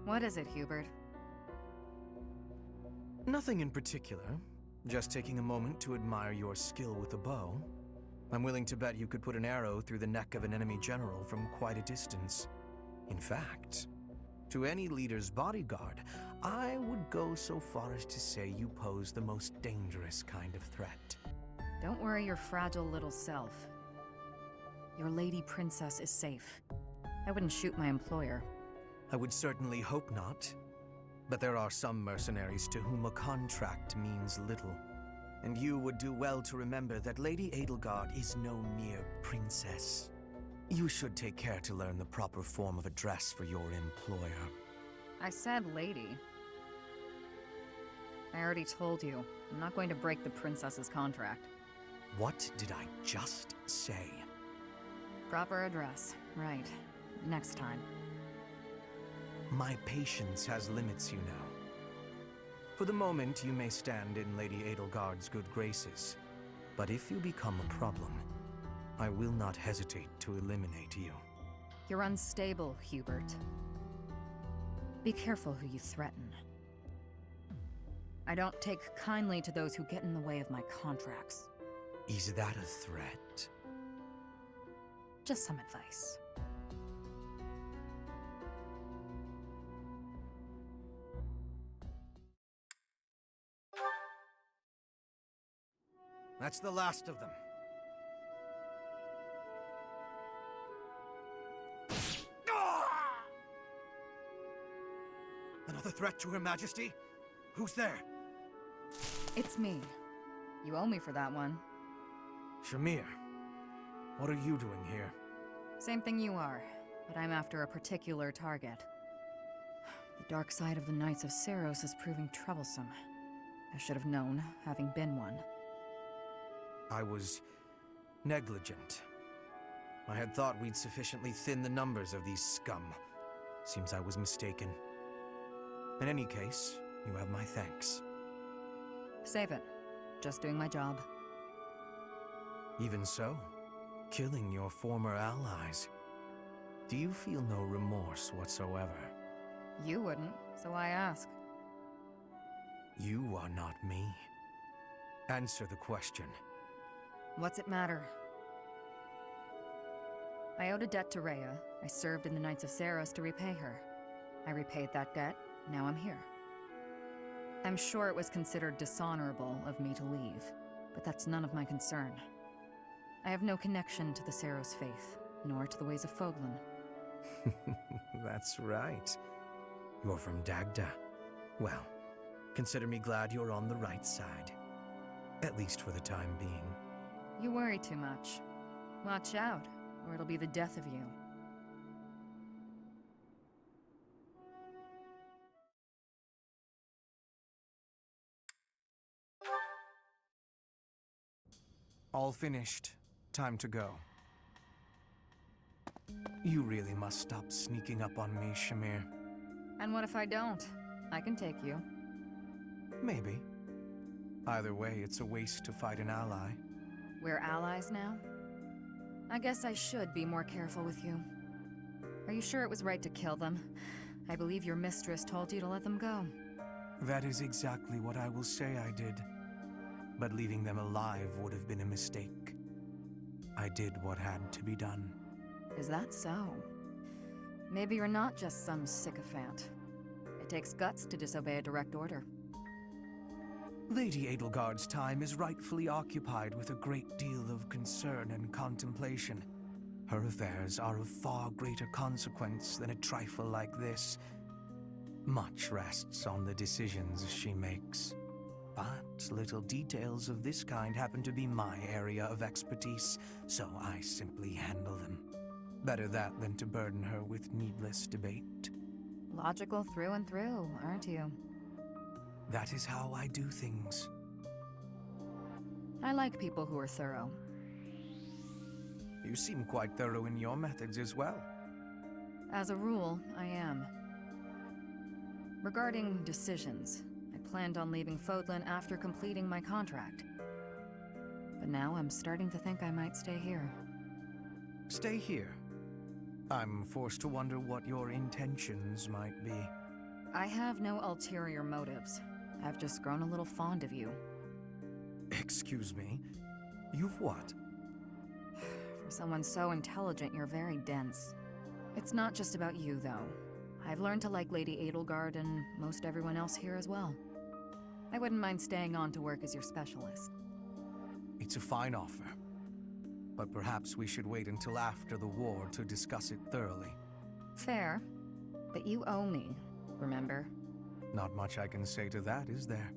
What is it, Hubert? Nothing in particular. Just taking a moment to admire your skill with a bow. I'm willing to bet you could put an arrow through the neck of an enemy general from quite a distance. In fact, to any leader's bodyguard, I would go so far as to say you pose the most dangerous kind of threat. Don't worry your fragile little self. Your lady princess is safe. I wouldn't shoot my employer. I would certainly hope not. But there are some mercenaries to whom a contract means little. And you would do well to remember that Lady Edelgard is no mere princess. You should take care to learn the proper form of address for your employer. I said lady. I already told you, I'm not going to break the princess's contract. What did I just say? Proper address, right. Next time. My patience has limits, you know. For the moment, you may stand in Lady Edelgard's good graces. But if you become a problem, I will not hesitate to eliminate you. You're unstable, Hubert. Be careful who you threaten. I don't take kindly to those who get in the way of my contracts. Is that a threat? Just some advice. That's the last of them. Another threat to Her Majesty? Who's there? It's me. You owe me for that one. Shamir, what are you doing here? Same thing you are, but I'm after a particular target. The dark side of the Knights of Seiros is proving troublesome. I should have known, having been one. I was negligent. I had thought we'd sufficiently thin the numbers of these scum. Seems I was mistaken. In any case, you have my thanks. Save it. Just doing my job. Even so, killing your former allies. Do you feel no remorse whatsoever? You wouldn't, so I ask. You are not me. Answer the question. What's it matter? I owed a debt to Rhea. I served in the Knights of Seiros to repay her. I repaid that debt, now I'm here. I'm sure it was considered dishonorable of me to leave, but that's none of my concern. I have no connection to the Seiros faith, nor to the ways of Foglin. That's right. You're from Dagda. Well, consider me glad you're on the right side. At least for the time being. You worry too much. Watch out, or it'll be the death of you. All finished. Time to go. You really must stop sneaking up on me, Shamir. And what if I don't? I can take you. Maybe. Either way, it's a waste to fight an ally. We're allies now? I guess I should be more careful with you. Are you sure it was right to kill them? I believe your mistress told you to let them go. That is exactly what I will say I did. But leaving them alive would have been a mistake. I did what had to be done. Is that so? Maybe you're not just some sycophant. It takes guts to disobey a direct order. Lady Edelgard's time is rightfully occupied with a great deal of concern and contemplation. Her affairs are of far greater consequence than a trifle like this. Much rests on the decisions she makes. But little details of this kind happen to be my area of expertise, so I simply handle them. Better that than to burden her with needless debate. Logical through and through, aren't you? That is how I do things. I like people who are thorough. You seem quite thorough in your methods as well. As a rule, I am. Regarding decisions, I planned on leaving Foglin after completing my contract. But now I'm starting to think I might stay here. Stay here. I'm forced to wonder what your intentions might be. I have no ulterior motives. I've just grown a little fond of you. Excuse me? You've what? For someone so intelligent, you're very dense. It's not just about you, though. I've learned to like Lady Edelgard and most everyone else here as well. I wouldn't mind staying on to work as your specialist. It's a fine offer. But perhaps we should wait until after the war to discuss it thoroughly. Fair. But you owe me, remember? Not much I can say to that, is there?